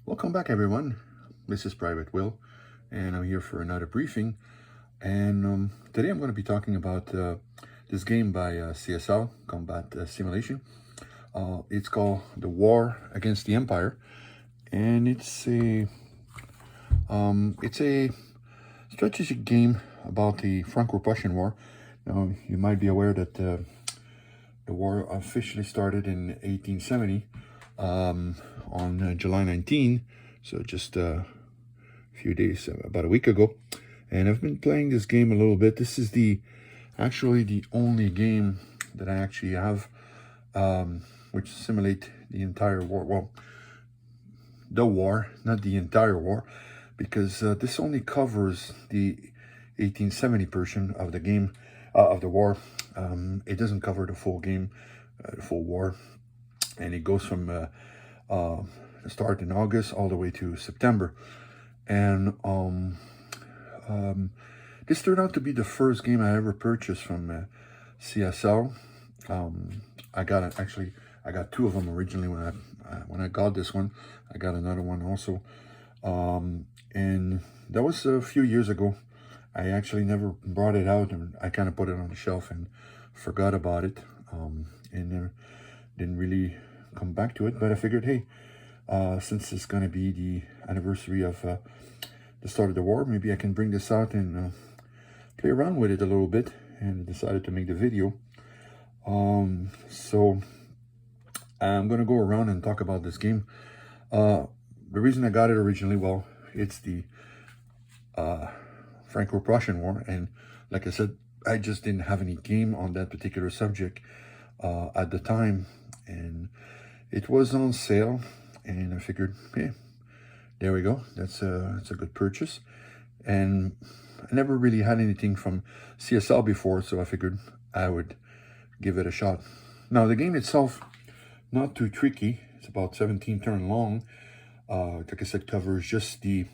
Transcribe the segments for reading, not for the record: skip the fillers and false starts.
Welcome back, everyone. This is Private Will, and I'm here for another briefing. And today I'm going to be talking about this game by CSL, Combat Simulation. It's called The War Against the Empire, and it's a strategic game about the Franco Prussian War. Now, you might be aware that the war officially started in 1870 on July 19, so just a few days, about a week ago. And I've been playing this game a little bit. This is actually the only game that I actually have which simulate the entire war. Well, the war, not the entire war, because this only covers the 1870 portion of the game, of the war. It doesn't cover the full game, the full war, and it goes from the start in August all the way to September. And this turned out to be the first game I ever purchased from CSL. I got two of them originally when I got this one. I got another one also, and that was a few years ago. I actually never brought it out, and I kind of put it on the shelf and forgot about it, and didn't really come back to it. But I figured, hey, since it's going to be the anniversary of the start of the war, maybe I can bring this out and play around with it a little bit, and decided to make the video. So I'm going to go around and talk about this game. The reason I got it originally, well, it's the Franco Prussian War, and like I said, I just didn't have any game on that particular subject at the time, and it was on sale, and I figured, hey, there we go. That's a good purchase, and I never really had anything from CSL before, so I figured I would give it a shot. Now, the game itself, not too tricky. It's about 17 turn long. Like I said, covers just the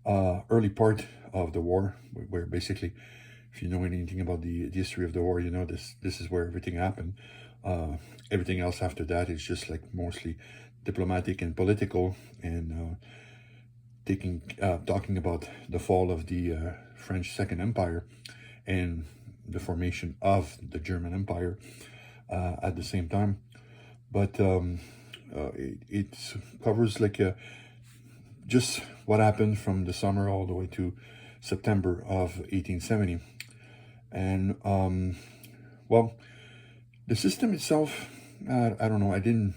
early part of the war, where basically, if you know anything about the history of the war, you know this is where everything happened. Everything else after that is just like mostly diplomatic and political, and talking about the fall of the French Second Empire and the formation of the German Empire at the same time. But it covers like just what happened from the summer all the way to September of 1870. And well, the system itself, I don't know,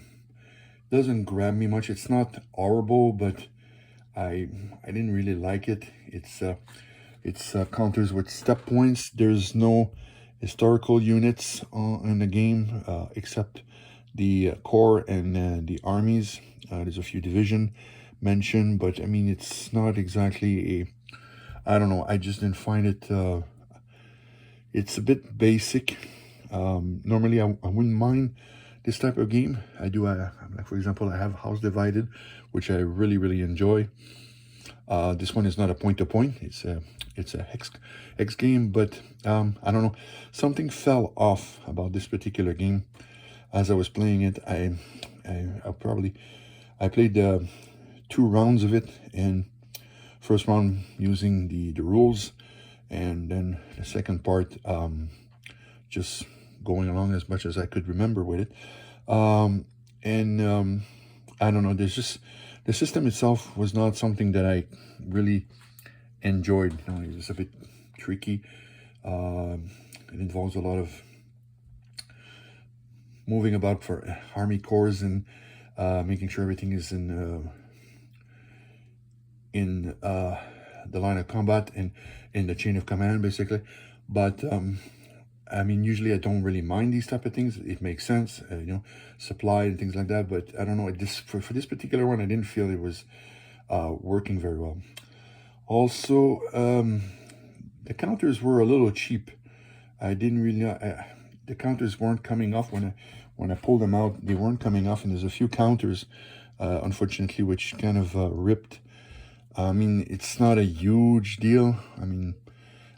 doesn't grab me much. It's not horrible, but I didn't really like it. It's counters with step points. There's no historical units in the game except the corps and the armies. There's a few division mentioned, but I mean, it's not exactly I don't know, I just didn't find it, it's a bit basic. Normally I wouldn't mind this type of game. I do, like for example, I have House Divided, which I really enjoy. This one is not a point-to-point, it's a hex game, but I don't know, something fell off about this particular game. As I was playing it, I played 2 rounds of it, and first round using the rules, and then the second part just going along as much as I could remember with it. I don't know, there's just, the system itself was not something that I really enjoyed. You know, it was a bit tricky. It involves a lot of moving about for army corps and making sure everything is in the line of combat and in the chain of command, basically. But I mean, usually I don't really mind these type of things. It makes sense, you know, supply and things like that. But I don't know, for this particular one, I didn't feel it was working very well. Also, the counters were a little cheap. I didn't really the counters weren't coming off when I pulled them out. They weren't coming off, and there's a few counters, unfortunately, which kind of ripped. I mean, it's not a huge deal. I mean,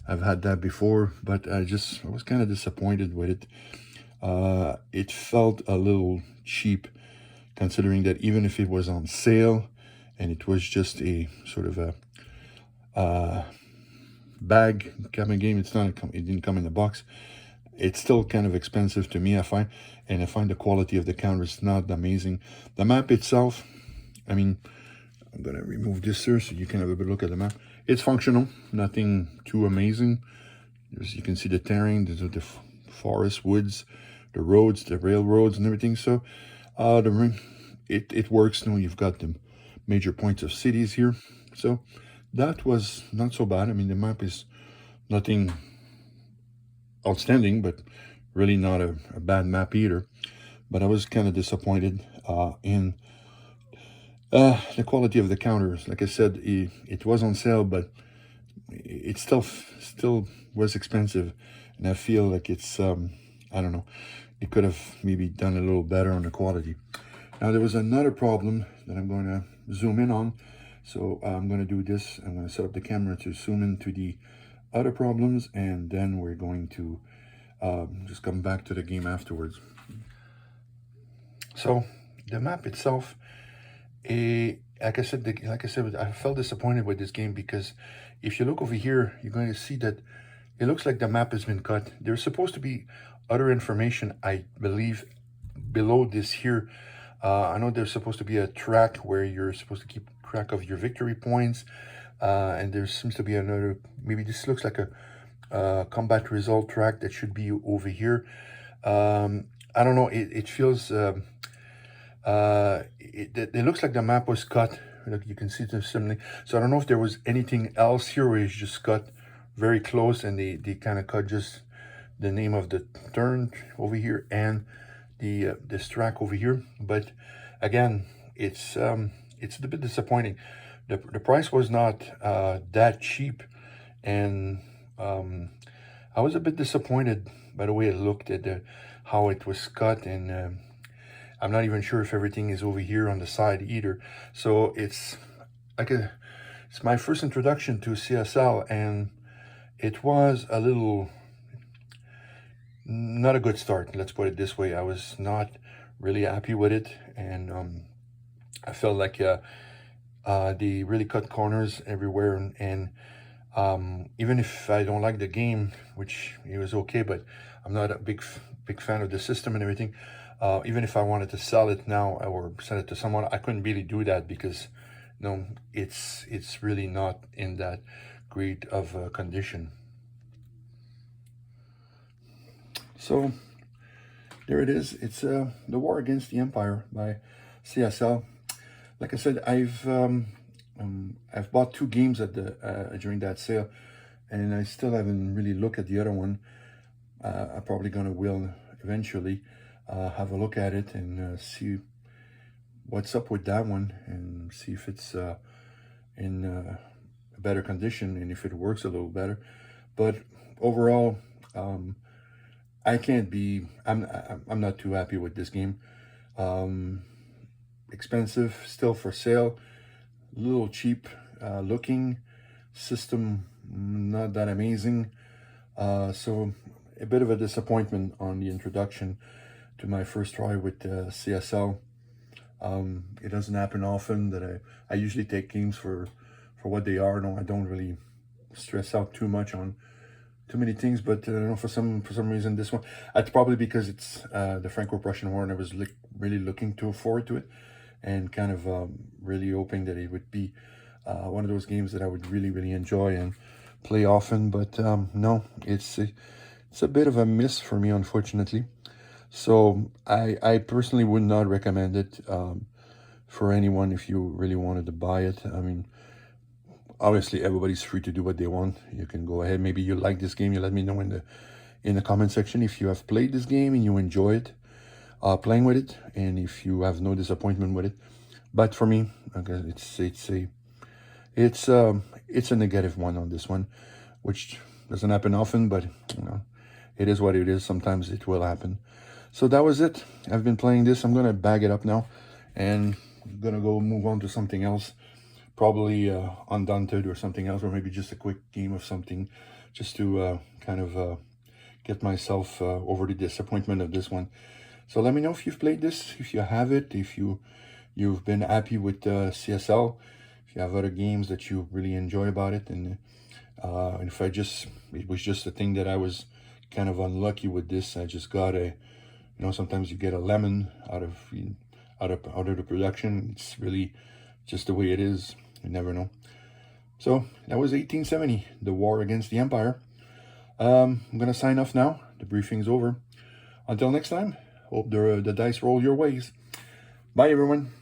I've had that before, but I was kind of disappointed with it. It felt a little cheap, considering that even if it was on sale and it was just a sort of a bag kind of game. It's not it didn't come in a box. It's still kind of expensive to me, I find, and I find the quality of the counters not amazing. The map itself, I mean, I'm gonna remove this here so you can have a good look at the map. It's functional, nothing too amazing. As you can see the terrain, there's the forest, woods, the roads, the railroads, and everything. So, it works. Now you've got the major points of cities here. So that was not so bad. I mean, the map is nothing outstanding, but really not a bad map either. But I was kind of disappointed in the quality of the counters. Like I said, it was on sale, but it still was expensive, and I feel like it's I don't know, it could have maybe done a little better on the quality. Now there was another problem that I'm going to zoom in on, so I'm going to do this. I'm going to set up the camera to zoom into the other problems, and then we're going to just come back to the game afterwards. So the map itself, like I said, I felt disappointed with this game because if you look over here, you're going to see that it looks like the map has been cut. There's supposed to be other information, I believe, below this here. I know there's supposed to be a track where you're supposed to keep track of your victory points, and there seems to be another, maybe this looks like a combat result track that should be over here. I don't know, it feels, it looks like the map was cut. Like you can see there's something. So I don't know if there was anything else here where it's just cut very close, and they kind of cut just the name of the turn over here and this track over here. But again, it's a bit disappointing. The price was not that cheap, and I was a bit disappointed by the way it looked at how it was cut, and I'm not even sure if everything is over here on the side either. So it's like it's my first introduction to CSL, and it was a little, not a good start, let's put it this way. I was not really happy with it, and I felt like they really cut corners everywhere, and even if I don't like the game, which it was okay, but I'm not a big fan of the system and everything. Even if I wanted to sell it now or sell it to someone, I couldn't really do that because, you know, it's really not in that great of a condition. So there it is. It's The War Against the Empire by CSL. Like I said, I've bought 2 games at the during that sale, and I still haven't really looked at the other one. I'm probably gonna will eventually have a look at it and see what's up with that one, and see if it's in a better condition and if it works a little better. But overall, I'm not too happy with this game. Expensive, still for sale, a little cheap looking, system not that amazing. So a bit of a disappointment on the introduction to my first try with CSL. It doesn't happen often that I usually take games for what they are. No, I don't really stress out too much on too many things, but for some reason this one, it's probably because it's the Franco Prussian War, and I was really looking forward to it, and kind of really hoping that it would be one of those games that I would really enjoy and play often. But no, it's a bit of a miss for me, unfortunately. So I personally would not recommend it for anyone if you really wanted to buy it. I mean, obviously everybody's free to do what they want. You can go ahead. Maybe you like this game. You let me know in the comment section if you have played this game and you enjoy it, playing with it, and if you have no disappointment with it. But for me, okay, it's a negative one on this one, which doesn't happen often, but you know, it is what it is. Sometimes it will happen. So that was it. I've been playing this. I'm gonna bag it up now, and I'm gonna go move on to something else. Probably Undaunted or something else, or maybe just a quick game of something, just to kind of get myself over the disappointment of this one. So let me know if you've played this, if you have it, if you you've been happy with CSL, if you have other games that you really enjoy about it, and if it was just a thing that I was kind of unlucky with this. I just got a, sometimes you get a lemon out of the production. It's really just the way it is. You never know. So that was 1870, the war against the Empire. I'm gonna sign off now. The briefing's over. Until next time, hope the dice roll your ways. Bye, everyone.